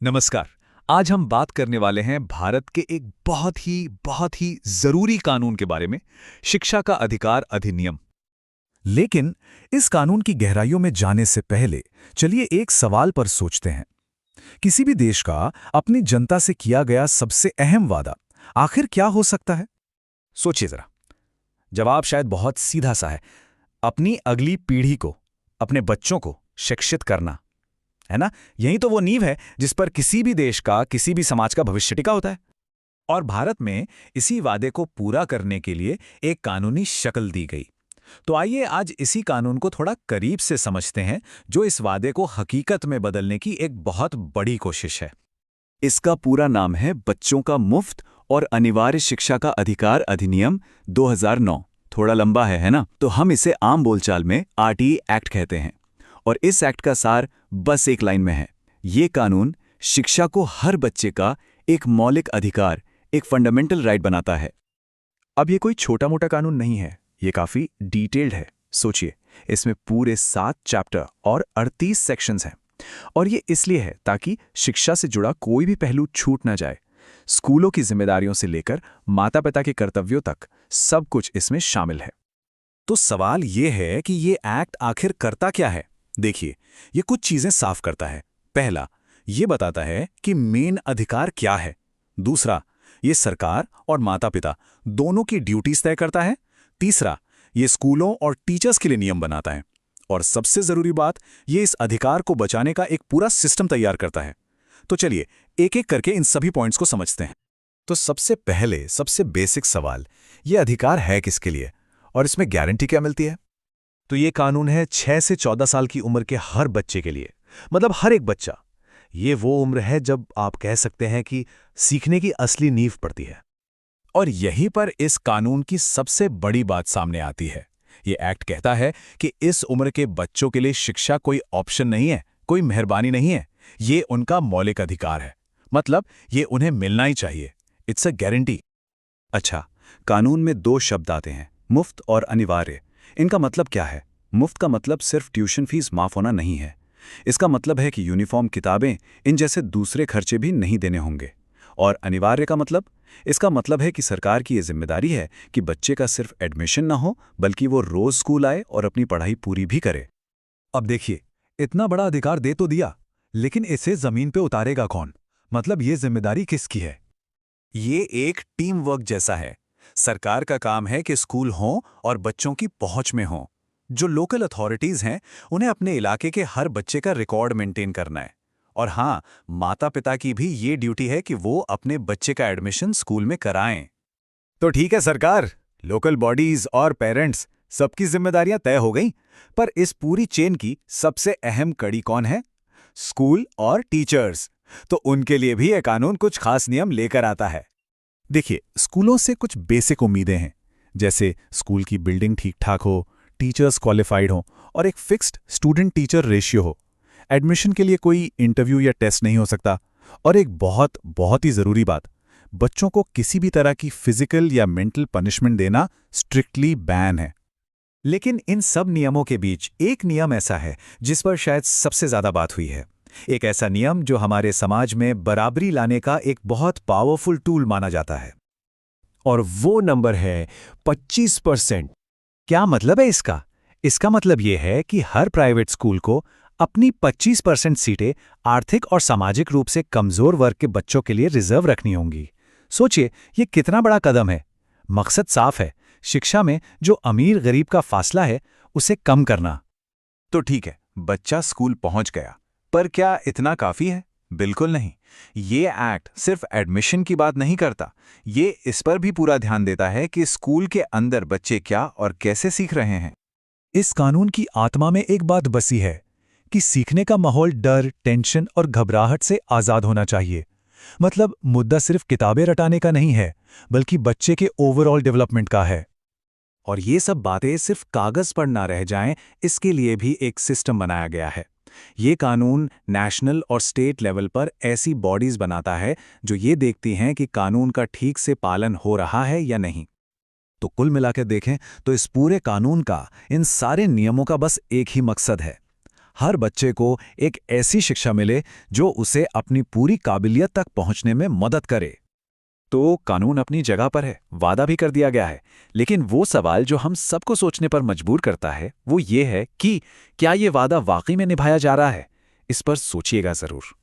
नमस्कार। आज हम बात करने वाले हैं भारत के एक बहुत ही जरूरी कानून के बारे में, शिक्षा का अधिकार अधिनियम। लेकिन इस कानून की गहराइयों में जाने से पहले चलिए एक सवाल पर सोचते हैं। किसी भी देश का अपनी जनता से किया गया सबसे अहम वादा आखिर क्या हो सकता है? सोचिए जरा। जवाब शायद बहुत सीधा सा है, अपनी अगली पीढ़ी को, अपने बच्चों को शिक्षित करना, है ना? यही तो वो नींव है जिस पर किसी भी देश का, किसी भी समाज का भविष्य टिका होता है। और भारत में इसी वादे को पूरा करने के लिए एक कानूनी शक्ल दी गई। तो आइए आज इसी कानून को थोड़ा करीब से समझते हैं, जो इस वादे को हकीकत में बदलने की एक बहुत बड़ी कोशिश है। इसका पूरा नाम है बच्चों का मुफ्त और अनिवार्य शिक्षा का अधिकार अधिनियम 2009। थोड़ा लंबा है ना? तो हम इसे आम बोलचाल में आरटीई एक्ट कहते हैं। और इस एक्ट का सार बस एक लाइन में है। ये कानून शिक्षा को हर बच्चे का एक मौलिक अधिकार, एक फंडामेंटल राइट बनाता है। अब ये कोई छोटा मोटा कानून नहीं है, ये काफी डिटेल्ड है। सोचिए, इसमें पूरे 7 चैप्टर और 38 सेक्शंस हैं। और ये इसलिए है ताकि शिक्षा से जुड़ा कोई भी पहलू छूट ना जाए। स्कूलों की जिम्मेदारियों से लेकर माता पिता के कर्तव्यों तक सब कुछ इसमें शामिल है। तो सवाल ये है कि ये एक्ट आखिर करता क्या है? देखिए, ये कुछ चीजें साफ करता है। पहला, ये बताता है कि मेन अधिकार क्या है। दूसरा, ये सरकार और माता पिता दोनों की ड्यूटीज तय करता है। तीसरा, ये स्कूलों और टीचर्स के लिए नियम बनाता है। और सबसे जरूरी बात, ये इस अधिकार को बचाने का एक पूरा सिस्टम तैयार करता है। तो चलिए एक एक करके इन सभी पॉइंट्स को समझते हैं। तो सबसे पहले सबसे बेसिक सवाल, ये अधिकार है किसके लिए और इसमें गारंटी क्या मिलती है? तो ये कानून है 6 से 14 साल की उम्र के हर बच्चे के लिए, मतलब हर एक बच्चा। ये वो उम्र है जब आप कह सकते हैं कि सीखने की असली नींव पड़ती है। और यहीं पर इस कानून की सबसे बड़ी बात सामने आती है। ये एक्ट कहता है कि इस उम्र के बच्चों के लिए शिक्षा कोई ऑप्शन नहीं है, कोई मेहरबानी नहीं है। ये उनका मौलिक अधिकार है, मतलब ये उन्हें मिलना ही चाहिए। It's a guarantee. अच्छा, कानून में 2 शब्द आते हैं, मुफ्त और अनिवार्य। इनका मतलब क्या है? मुफ्त का मतलब सिर्फ ट्यूशन फीस माफ होना नहीं है। इसका मतलब है कि यूनिफॉर्म, किताबें, इन जैसे दूसरे खर्चे भी नहीं देने होंगे। और अनिवार्य का मतलब? इसका मतलब है कि सरकार की ये जिम्मेदारी है कि बच्चे का सिर्फ एडमिशन ना हो, बल्कि वो रोज स्कूल आए और अपनी पढ़ाई पूरी भी करे। अब देखिए, इतना बड़ा अधिकार दे तो दिया, लेकिन इसे जमीन पे उतारेगा कौन? मतलब ये जिम्मेदारी किसकी है? ये एक टीम वर्क जैसा है। सरकार का काम है कि स्कूल हों और बच्चों की पहुंच में हों। जो लोकल अथॉरिटीज हैं, उन्हें अपने इलाके के हर बच्चे का रिकॉर्ड मेंटेन करना है। और हाँ, माता पिता की भी ये ड्यूटी है कि वो अपने बच्चे का एडमिशन स्कूल में कराएं। तो ठीक है सरकार, लोकल बॉडीज और पेरेंट्स, सबकी जिम्मेदारियां तय हो गई। पर इस पूरी चेन की सबसे अहम कड़ी कौन है? स्कूल और टीचर्स। तो उनके लिए भी यह कानून कुछ खास नियम लेकर आता है। देखिए, स्कूलों से कुछ बेसिक उम्मीदें हैं, जैसे स्कूल की बिल्डिंग ठीक ठाक हो, टीचर्स क्वालिफाइड हो और एक फिक्स्ड स्टूडेंट टीचर रेशियो हो। एडमिशन के लिए कोई इंटरव्यू या टेस्ट नहीं हो सकता। और एक बहुत ही जरूरी बात, बच्चों को किसी भी तरह की फिजिकल या मेंटल पनिशमेंट देना स्ट्रिक्टली बैन है। लेकिन इन सब नियमों के बीच एक नियम ऐसा है जिस पर शायद सबसे ज्यादा बात हुई है। एक ऐसा नियम जो हमारे समाज में बराबरी लाने का एक बहुत पावरफुल टूल माना जाता है। और वो नंबर है 25%। क्या मतलब है इसका? इसका मतलब यह है कि हर प्राइवेट स्कूल को अपनी 25% सीटें आर्थिक और सामाजिक रूप से कमजोर वर्ग के बच्चों के लिए रिजर्व रखनी होंगी। सोचिए, ये कितना बड़ा कदम है। मकसद साफ है, शिक्षा में जो अमीर गरीब का फासला है उसे कम करना। तो ठीक है, बच्चा स्कूल पहुंच गया, पर क्या इतना काफी है? बिल्कुल नहीं। ये एक्ट सिर्फ एडमिशन की बात नहीं करता, ये इस पर भी पूरा ध्यान देता है कि स्कूल के अंदर बच्चे क्या और कैसे सीख रहे हैं। इस कानून की आत्मा में एक बात बसी है कि सीखने का माहौल डर, टेंशन और घबराहट से आजाद होना चाहिए। मतलब मुद्दा सिर्फ किताबें रटाने का नहीं है, बल्कि बच्चे के ओवरऑल डेवलपमेंट का है। और ये सब बातें सिर्फ कागज पर ना रह जाएं, इसके लिए भी एक सिस्टम बनाया गया है। ये कानून नेशनल और स्टेट लेवल पर ऐसी बॉडीज बनाता है जो ये देखती हैं कि कानून का ठीक से पालन हो रहा है या नहीं। तो कुल मिलाकर देखें तो इस पूरे कानून का, इन सारे नियमों का बस एक ही मकसद है, हर बच्चे को एक ऐसी शिक्षा मिले जो उसे अपनी पूरी काबिलियत तक पहुंचने में मदद करे। तो कानून अपनी जगह पर है, वादा भी कर दिया गया है, लेकिन वो सवाल जो हम सबको सोचने पर मजबूर करता है वो ये है कि क्या ये वादा वाकई में निभाया जा रहा है? इस पर सोचिएगा जरूर।